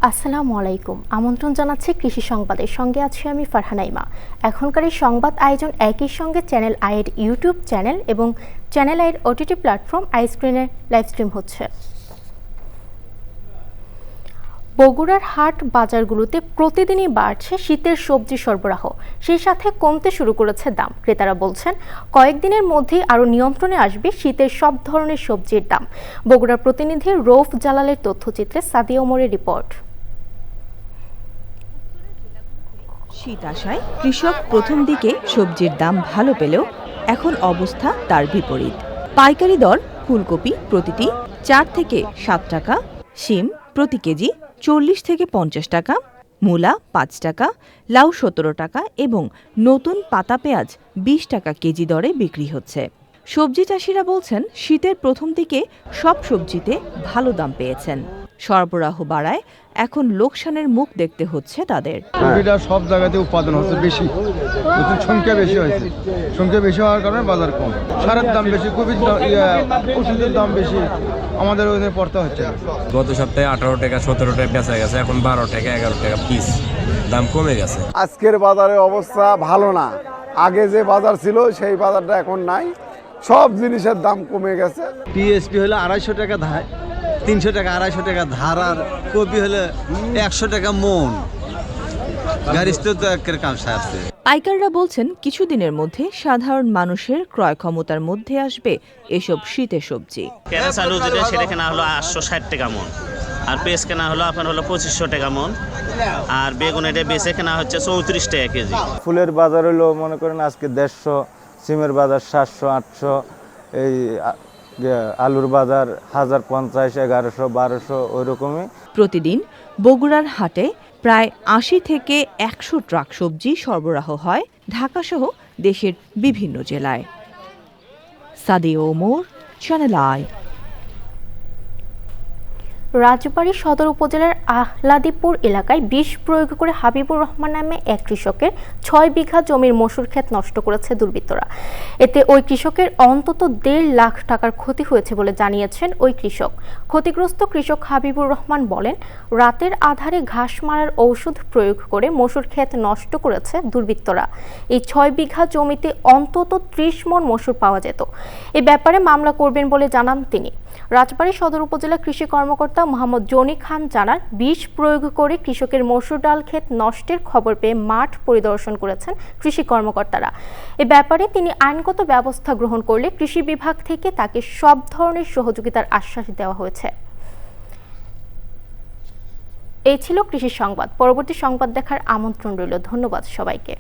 আসসালামু আলাইকুম। আমন্ত্রণ জানাচ্ছি কৃষি সংবাদের সঙ্গে আছি আমি ফারহানাইমা। এখনকার এই সংবাদ আয়োজন একই সঙ্গে চ্যানেল আইয়ের ইউটিউব চ্যানেল এবং চ্যানেল আইয়ের ওটিটি প্ল্যাটফর্ম আইস্ক্রিনে লাইভ স্ট্রিম হচ্ছে। বগুড়ার হাট বাজারগুলোতে প্রতিদিনই বাড়ছে শীতের সবজি সরবরাহ, সেই সাথে কমতে শুরু করেছে দাম। ক্রেতারা বলছেন কয়েকদিনের মধ্যেই আরও নিয়ন্ত্রণে আসবে শীতের সব ধরনের সবজির দাম। বগুড়ার প্রতিনিধি রৌফ জালালের তথ্যচিত্রে সাদিয়া ওমরের রিপোর্ট। শীত আসায় কৃষক প্রথম দিকে সবজির দাম ভালো পেলেও এখন অবস্থা তার বিপরীত। পাইকারি দর ফুলকপি প্রতিটি 4 থেকে 7 টাকা, শিম প্রতি কেজি 40 থেকে 50 টাকা, মূলা 5 টাকা, লাউ 17 টাকা এবং নতুন পাতা পেঁয়াজ 20 টাকা কেজি দরে বিক্রি হচ্ছে। সবজি চাষিরা বলছেন শীতের প্রথম দিকে সব সবজিতে ভালো দাম পেয়েছেন। সরবরাহ বাড়ায় এখন লোকসানের মুখ দেখতে হচ্ছে তাদের। কপিটা সব জায়গাতে উৎপাদন হচ্ছে বেশি, সংখ্যা বেশি হয়েছে। সংখ্যা বেশি হওয়ার কারণে বাজার কম, সারের দাম বেশি, কপির ওষুধের দাম বেশি, আমাদের ওখানে পড়তে হচ্ছে। গত সপ্তাহে 18 টাকা 17 টাকা বেচা গেছে, এখন 12 টাকা 11 টাকা পিস দাম কমে গেছে। আজকের বাজারের অবস্থা ভালো না। আগে যে বাজার ছিল সেই বাজারটা এখন নাই, সব জিনিসের দাম কমে গেছে। টিএসপি হলো 250 টাকা ধার, 300 টাকা 250 টাকা ধার, আর কপি হলে 100 টাকা মন। পাইকাররা বলছেন কিছুদিনের মধ্যে সাধারণ মানুষের ক্রয় ক্ষমতার মধ্যে আসবে এসব শীতের সবজি। ক্যারেস আলু যেটা সেটা কেনা হলো 860 টাকা মন, আর পেঁয়াজ কেনা হলো আপনার হলো 2500 টাকা মন, আর বেগুন এটা বেচে কেনা হচ্ছে 34 টাকা কেজি। ফুলের বাজার হলো মনে করেন আজকে 150, সিমের বাজার 700 800, এই আলুর বাজার 1050 1100 1200 ওই রকমই। প্রতিদিন বগুড়ার হাটে প্রায় 80 থেকে 100 ট্রাক সবজি সরবরাহ হয় ঢাকাসহ দেশের বিভিন্ন জেলায়। Sadia Omar, channel I. রাজবাড়ী সদর উপজেলার আহলাদীপুর এলাকায় বিষ প্রয়োগ করে হাবিবুর রহমান নামে এক কৃষকের 6 বিঘা জমির মসুর ক্ষেত নষ্ট করেছে দুর্বৃত্তরা। এতে ওই কৃষকের অন্তত 1.5 লাখ টাকার ক্ষতি হয়েছে বলে জানিয়েছেন ওই কৃষক। ক্ষতিগ্রস্ত কৃষক হাবিবুর রহমান বলেন, রাতের আধারে ঘাস মারার ঔষধ প্রয়োগ করে মসুর ক্ষেত নষ্ট করেছে দুর্বৃত্তরা। এই 6 বিঘা জমিতে অন্তত 30 মণ মসুর পাওয়া যেত। এ ব্যাপারে মামলা করবেন বলে জানান তিনি। রাজবাড়ী সদর উপজেলা কৃষি কর্মকর্তা মোহাম্মদ জনি খান জানান, বিষ প্রয়োগ করে কৃষকের মসুর ডাল ক্ষেত নষ্টের খবর পেয়ে মাঠ পরিদর্শন করেছেন কৃষি কর্মকর্তারা। এ ব্যাপারে তিনি আইনগত ব্যবস্থা গ্রহণ করলে কৃষি বিভাগ থেকে তাকে সব ধরনের সহযোগিতার আশ্বাস দেওয়া হয়েছে। এই ছিল কৃষি সংবাদ। পরবর্তী সংবাদ দেখার আমন্ত্রণ রইল। ধন্যবাদ সবাইকে।